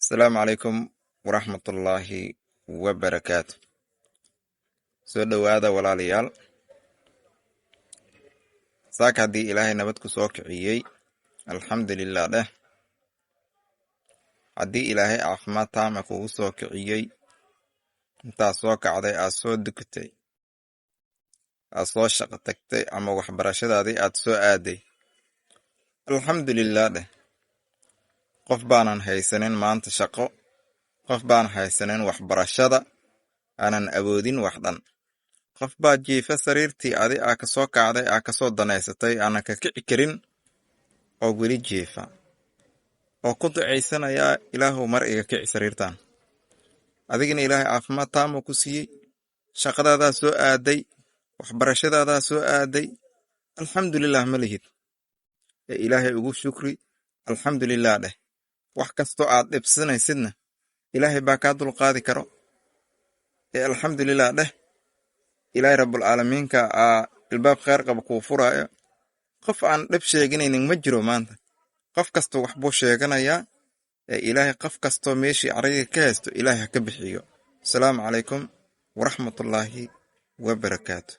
السلام عليكم ورحمة الله وبركاته. soo dhowaada walaalayaal. saaka haddii ilaahay nabad ku soo kiciyey alxamdulilah dheh. haddii ilaahay caafimaad taama kugu soo kiciyey intaad soo kacday aad soo dukatay aad soo shaqo tagtay ama waxbarashadaadii aad soo aaday alxamdulilah dheh. qof baanan haysanin maanta shaqo, qof baan haysanin waxbarashada, aanan awoodin wax dhan. qof baa jiifa sariirtii adi aa ka soo kacday aa ka soo danaysatay aanan ka kici karin oo weli jiifa oo ku ducaysanayaa ilaahu mar iga kici sariirtan. adigina ilaahay caafimaad taamo ku siiyey, shaqadaadaa soo aaday, waxbarashadaadaa soo aaday, alxamdulilah ma lihid ee ilaahay ugu shukri. alxamdulilah dheh. wax kastoo aad dhibsanaysidna ilaahay baa kaa dulqaadi karo ee alxamdulilah dheh. ilaahay rabbulcaalamiinka ilbaab khayr qaba kuu furaayo. qof aan dhib sheeganaynin ma jiro maanta. qof kastoo wax buu sheeganayaa ee ilaahay qof kastoo meeshii cariga ka haysto ilaahay ha ka bixiyo. asalaamu calaykum waraxmatullaahi wabarakaatu.